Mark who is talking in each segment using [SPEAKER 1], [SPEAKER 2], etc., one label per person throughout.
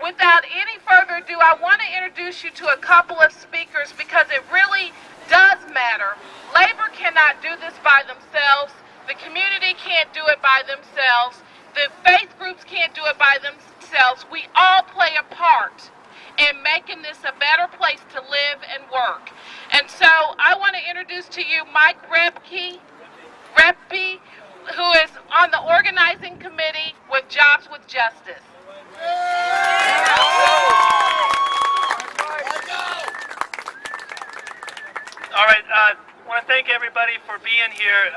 [SPEAKER 1] without any further ado, I want to introduce you to a couple of speakers because it really does matter. Labor cannot do this by themselves. The community can't do it by themselves. The faith groups can't do it by themselves. We all play a part in making this a better place to live and work. And so I want to introduce to you Mike Repke, who is on the organizing committee with Jobs with Justice.
[SPEAKER 2] All right, I want to thank everybody for being here.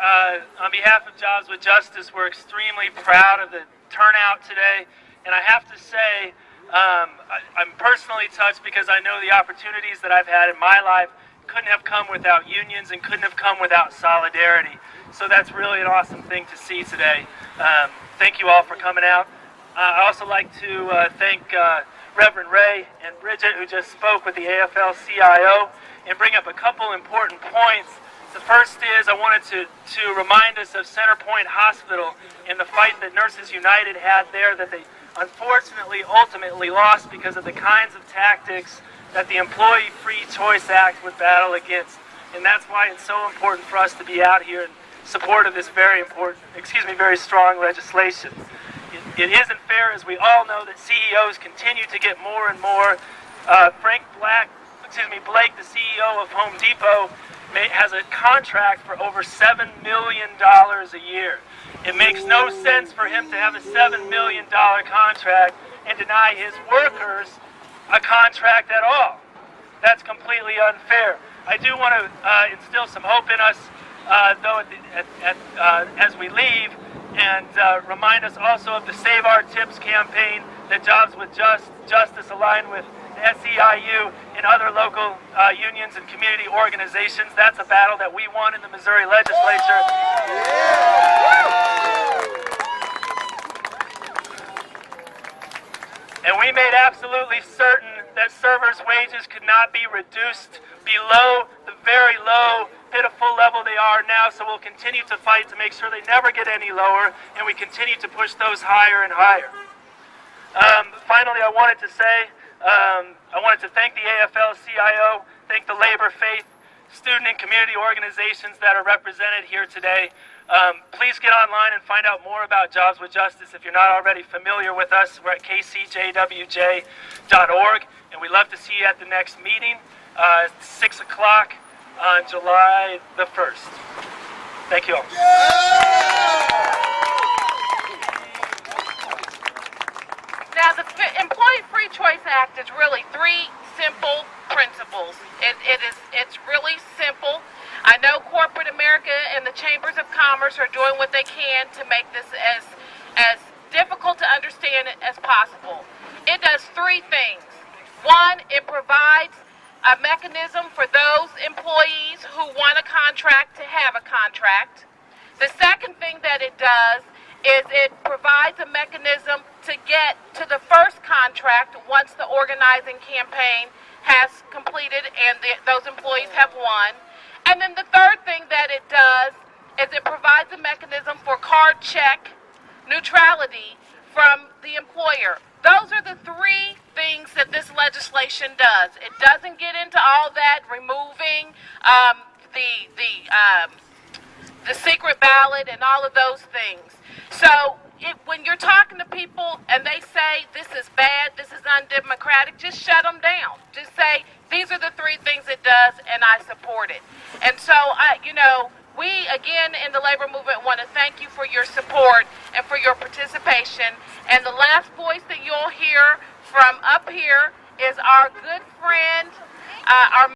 [SPEAKER 2] On behalf of Jobs with Justice, we're extremely proud of the turnout today. And I have to say, I'm personally touched because I know the opportunities that I've had in my life couldn't have come without unions and couldn't have come without solidarity. So that's really an awesome thing to see today. Thank you all for coming out. I also like to thank Reverend Ray and Bridget, who just spoke with the AFL-CIO, and bring up a couple important points. The first is I wanted to remind us of Centerpoint Hospital and the fight that Nurses United had there that they unfortunately ultimately lost because of the kinds of tactics that the Employee Free Choice Act would battle against. And that's why it's so important for us to be out here in support of this very strong legislation. It isn't fair, as we all know, that CEOs continue to get more and more. Blake, the CEO of Home Depot, has a contract for over $7 million a year. It makes no sense for him to have a $7 million contract and deny his workers a contract at all. That's completely unfair. I do want to instill some hope in us, though, as we leave, and remind us also of the Save Our Tips campaign that Jobs with Justice aligned with SEIU and other local unions and community organizations. That's a battle that we won in the Missouri legislature. And we made absolutely certain that servers' wages could not be reduced below the very low, pitiful level they are now, so we'll continue to fight to make sure they never get any lower, and we continue to push those higher and higher. Finally, I wanted to say, I wanted to thank the AFL-CIO, thank the labor, faith, student, and community organizations that are represented here today. Please get online and find out more about Jobs with Justice if you're not already familiar with us. We're at kcjwj.org, and we'd love to see you at the next meeting, 6 o'clock on July the 1st. Thank you all.
[SPEAKER 1] Now, the Employee Free Choice Act is really three simple principles. It's really simple. I know corporate America and the chambers of commerce are doing what they can to make this as difficult to understand as possible. It does three things. One, it provides a mechanism for those employees who want a contract to have a contract. The second thing that it does is it provides a mechanism to get to the first contract once the organizing campaign has completed and those employees have won. And then the third thing that it does is it provides a mechanism for card check neutrality from the employer. Those are the three things that this legislation does. It doesn't get into all that, removing the secret ballot and all of those things. So when you're talking to people and they say this is bad, this is undemocratic, just shut them down. Just say these are the three things it does, and I support it. And so we again in the labor movement want to thank you for your support and for your participation. And the last voice that you'll hear from up here is our good friend, our